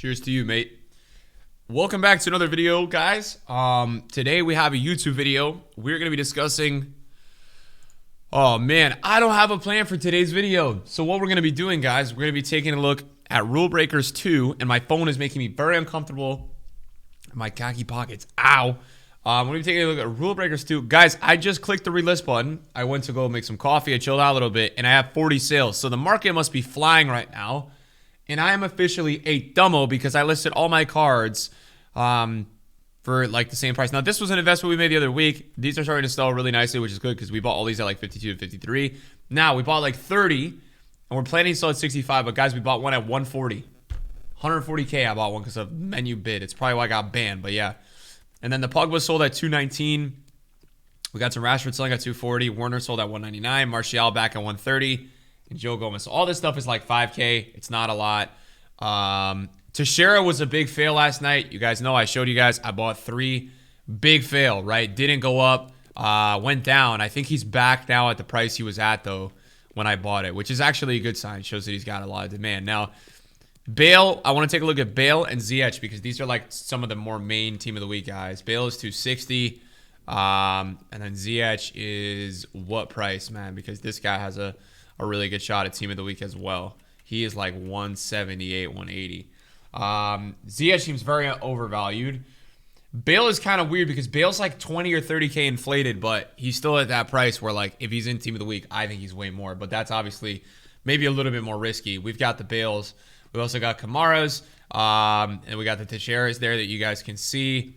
Cheers to you, mate. Welcome back to another video, guys. Today we have a YouTube video. We're going to be discussing... Oh, man, I don't have a plan for today's video. So what we're going to be doing, guys, we're going to be taking a look at Rulebreakers 2, and my phone is making me very uncomfortable. My khaki pockets. Ow. We're going to be taking a look at Rulebreakers 2. Guys, I just clicked the relist button. I went to go make some coffee. I chilled out a little bit, and I have 40 sales. So the market must be flying right now. And I am officially a dumbo because I listed all my cards for like the same price. Now, this was an investment we made the other week. These are starting to sell really nicely, which is good because we bought all these at like 52 to 53. Now, we bought like 30, and we're planning to sell at 65. But, guys, we bought one at 140. 140K I bought one because of menu bid. It's probably why I got banned, but yeah. And then the Pogba sold at 219. We got some Rashford selling at 240. Werner sold at 199. Martial back at 130. And Joe Gomez. So all this stuff is like 5K. It's not a lot. Teixeira was a big fail last night. You guys know I showed you guys. I bought 3. Big fail, right? Didn't go up. Went down. I think he's back now at the price he was at, though, when I bought it, which is actually a good sign. Shows that he's got a lot of demand. Now, Bale, I want to take a look at Bale and Ziyech because these are like some of the more main team of the week, guys. Bale is 260. And then Ziyech is what price, man? Because this guy has a really good shot at team of the week as well. He is like 178, 180. Ziyech seems very overvalued. Bale is kind of weird because Bale's like 20 or 30K inflated, but he's still at that price where like if he's in team of the week, I think he's way more. But that's obviously maybe a little bit more risky. We've got the Bales. We also got Kamara's. And we got the Teixeiras there that you guys can see.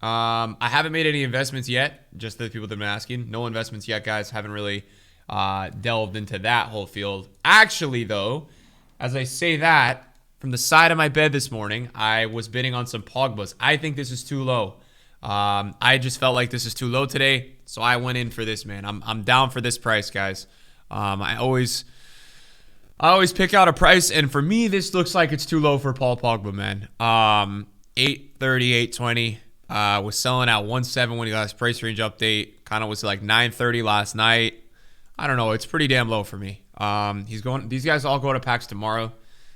I haven't made any investments yet. Just the people that have been asking. No investments yet, guys. Haven't really delved into that whole field. Actually, though, as I say that, from the side of my bed this morning, I was bidding on some Pogbas. I think this is too low. I just felt like this is too low today, so I went in for this, man. I'm down for this price, guys. I always pick out a price, and for me, this looks like it's too low for Paul Pogba, man. 830, 820. Was selling at 1.7 when he got his price range update. Kind of was like 930 last night. I don't know. It's pretty damn low for me. These guys all go to packs tomorrow.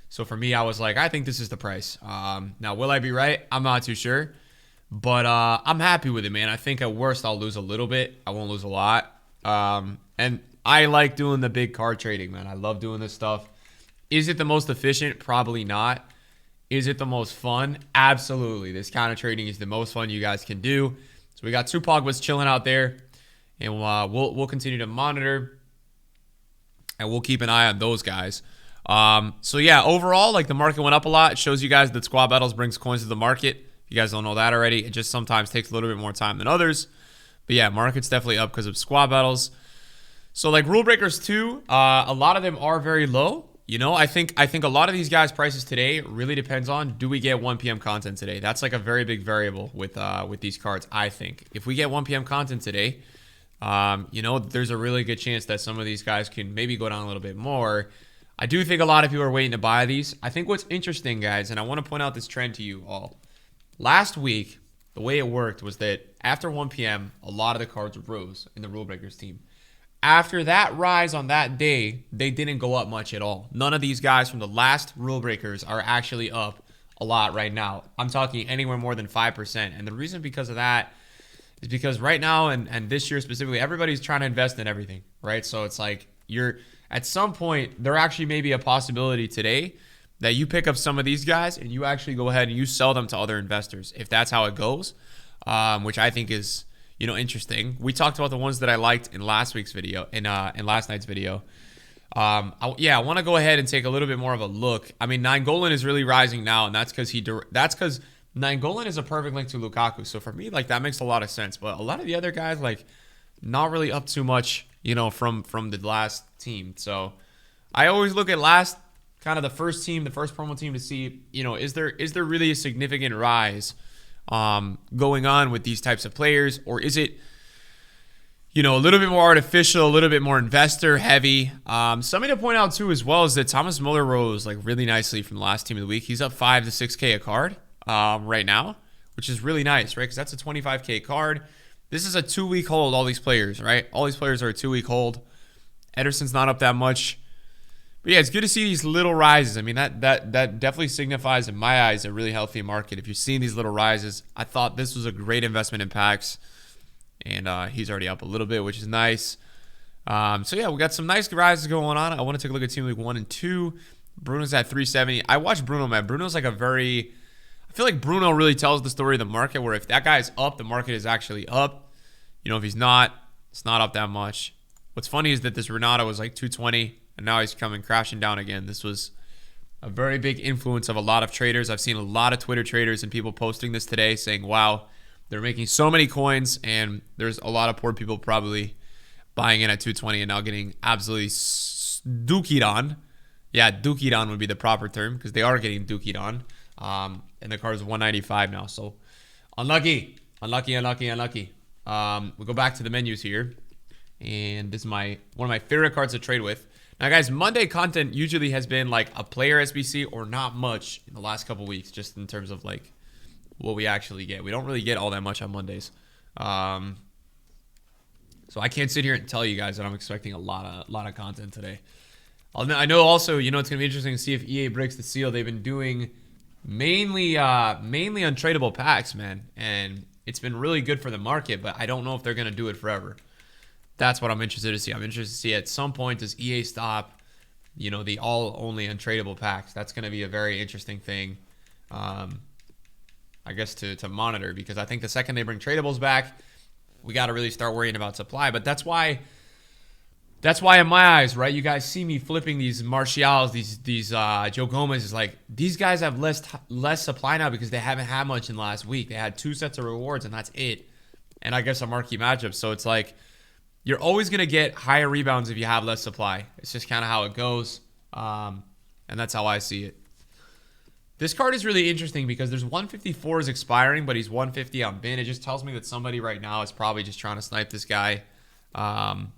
So for me, I was like, I think this is the price. Now, will I be right? I'm not too sure. But I'm happy with it, man. I think at worst, I'll lose a little bit. I won't lose a lot. And I like doing the big card trading, man. I love doing this stuff. Is it the most efficient? Probably not. Is it the most fun? Absolutely. This kind of trading is the most fun you guys can do. So we got 2 Pogbas chilling out there. And we'll continue to monitor. And we'll keep an eye on those guys. So yeah, overall, like the market went up a lot. It shows you guys that squad battles brings coins to the market. If you guys don't know that already, it just sometimes takes a little bit more time than others. But yeah, market's definitely up because of squad battles. So like Rulebreakers 2, a lot of them are very low. You know, I think a lot of these guys' prices today really depends on, do we get 1 p.m. content today? That's like a very big variable with these cards, I think. If we get 1 p.m. content today, you know, there's a really good chance that some of these guys can maybe go down a little bit more. I do think a lot of people are waiting to buy these. I think what's interesting, guys, and I want to point out this trend to you all. Last week, the way it worked was that after 1 p.m., a lot of the cards rose in the Rulebreakers team. After that rise on that day, they didn't go up much at all. None of these guys from the last Rulebreakers are actually up a lot right now. I'm talking anywhere more than 5%. And the reason because of that is because right now and this year specifically, everybody's trying to invest in everything, right? So it's like at some point, there actually may be a possibility today that you pick up some of these guys and you actually go ahead and you sell them to other investors if that's how it goes, which I think is, you know, interesting. We talked about the ones that I liked in last week's video, in last night's video. I want to go ahead and take a little bit more of a look. I mean, Nainggolan is really rising now, and that's because Nainggolan is a perfect link to Lukaku. So for me, like that makes a lot of sense. But a lot of the other guys, like, not really up too much, you know, from the last team. So I always look at kind of the first team, the first promo team to see, you know, is there really a significant rise going on with these types of players, or is it, you know, a little bit more artificial, a little bit more investor heavy? Something to point out too as well is that Thomas Muller rose like really nicely from the last team of the week. He's up 5 to 6K a card right now, which is really nice, right? Because that's a 25K card. This is a 2-week hold, all these players, right? All these players are a 2-week hold. Ederson's not up that much. But yeah, it's good to see these little rises. I mean, that definitely signifies in my eyes a really healthy market. If you're seeing these little rises, I thought this was a great investment in packs. And he's already up a little bit, which is nice. So yeah, we got some nice rises going on. I want to take a look at Team League 1 and 2. Bruno's at 370. I watched Bruno, man. Bruno's like I feel like Bruno really tells the story of the market, where if that guy's up, the market is actually up. You know, if he's not, it's not up that much. What's funny is that this Renato was like 220, and now he's coming crashing down again. This was a very big influence of a lot of traders. I've seen a lot of Twitter traders and people posting this today saying, wow, they're making so many coins, and there's a lot of poor people probably buying in at 220 and now getting absolutely dookied on. Yeah, dookied on would be the proper term, because they are getting dookied on. And the card is 195 now, so unlucky. We'll go back to the menus here, and this is one of my favorite cards to trade with. Now, guys, Monday content usually has been like a player SBC or not much in the last couple weeks, just in terms of like what we actually get. We don't really get all that much on Mondays. So I can't sit here and tell you guys that I'm expecting a lot of content today. I know also, you know, it's going to be interesting to see if EA breaks the seal. They've been doing mainly untradeable packs, man. And it's been really good for the market, but I don't know if they're going to do it forever. That's what I'm interested to see. I'm interested to see at some point, does EA stop, you know, the all-only untradeable packs? That's going to be a very interesting thing, I guess, to monitor, because I think the second they bring tradables back, we got to really start worrying about supply. But that's why in my eyes, right, you guys see me flipping these Martials, these Joe Gomez, is like, these guys have less supply now because they haven't had much in the last week. They had 2 sets of rewards, and that's it. And I guess a marquee matchup. So it's like, you're always going to get higher rebounds if you have less supply. It's just kind of how it goes. And that's how I see it. This card is really interesting because there's 154 expiring, but he's 150 on bin. It just tells me that somebody right now is probably just trying to snipe this guy. I'm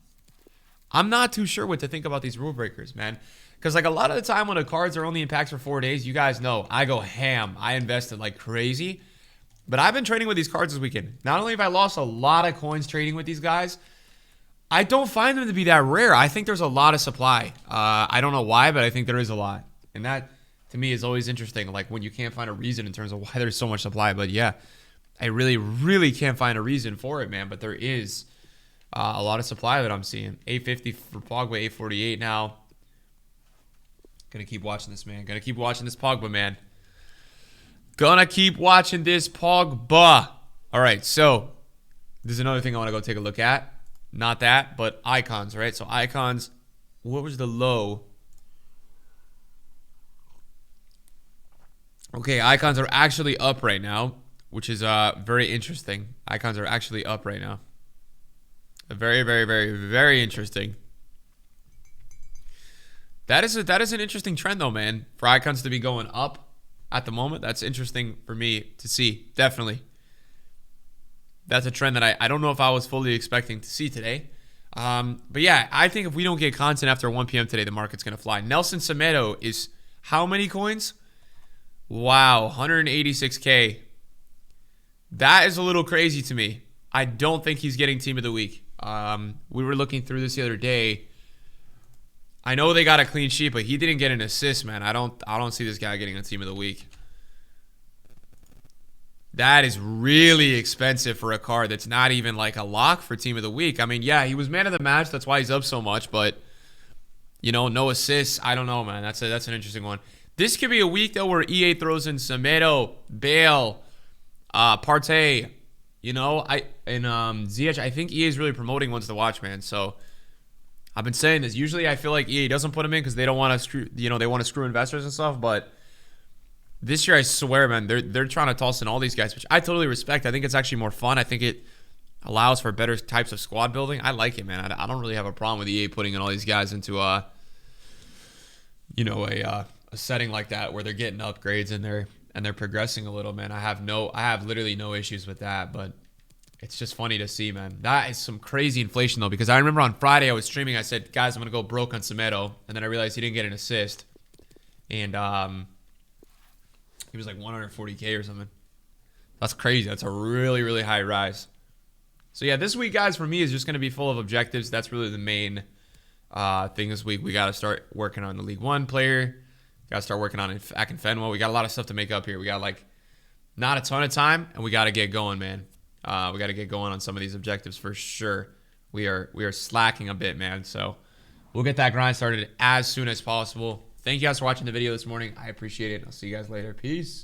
not too sure what to think about these rule breakers, man. Because like a lot of the time when the cards are only in packs for 4 days, you guys know I go ham. I invested like crazy. But I've been trading with these cards this weekend. Not only have I lost a lot of coins trading with these guys, I don't find them to be that rare. I think there's a lot of supply. I don't know why, but I think there is a lot. And that, to me, is always interesting. Like when you can't find a reason in terms of why there's so much supply. But yeah, I really, really can't find a reason for it, man. But there is a lot of supply that I'm seeing. 850 for Pogba, 848 now. Gonna keep watching this, man. Gonna keep watching this Pogba, man. Gonna keep watching this Pogba. All right, so this is another thing I want to go take a look at. Not that, but icons, right? So icons, what was the low? Okay, icons are actually up right now, which is very interesting. Icons are actually up right now. Very, very, very, very interesting. That is an interesting trend, though, man. For icons to be going up at the moment, that's interesting for me to see. Definitely. That's a trend that I don't know if I was fully expecting to see today. But yeah, I think if we don't get content after 1 p.m. today, the market's going to fly. Nelson Semedo is how many coins? Wow, 186K. That is a little crazy to me. I don't think he's getting team of the week. We were looking through this the other day. I know they got a clean sheet, but he didn't get an assist, man. I don't see this guy getting a team of the week. That is really expensive for a card that's not even like a lock for team of the week. I mean, yeah, he was man of the match. That's why he's up so much. But, you know, no assists. I don't know, man. That's an interesting one. This could be a week, though, where EA throws in Semedo, Bale, Partey. You know, ZH, I think EA is really promoting ones to watch, man. So I've been saying this. Usually I feel like EA doesn't put them in because they don't want to screw, you know, they want to screw investors and stuff. But this year, I swear, man, they're trying to toss in all these guys, which I totally respect. I think it's actually more fun. I think it allows for better types of squad building. I like it, man. I don't really have a problem with EA putting in all these guys into a setting like that where they're getting upgrades and they're progressing a little, man. I have literally no issues with that, but it's just funny to see, man. That is some crazy inflation, though, because I remember on Friday I was streaming. I said, guys, I'm going to go broke on Semedo, and then I realized he didn't get an assist. And he was like 140K or something. That's crazy. That's a really, really high rise. So, yeah, this week, guys, for me is just going to be full of objectives. That's really the main Thing this week, we got to start working on the League One player. Got to start working on Ack and Fenwell. We got a lot of stuff to make up here. We got like not a ton of time, and we got to get going, man. We got to get going on some of these objectives for sure. We are slacking a bit, man. So we'll get that grind started as soon as possible. Thank you guys for watching the video this morning. I appreciate it. I'll see you guys later. Peace.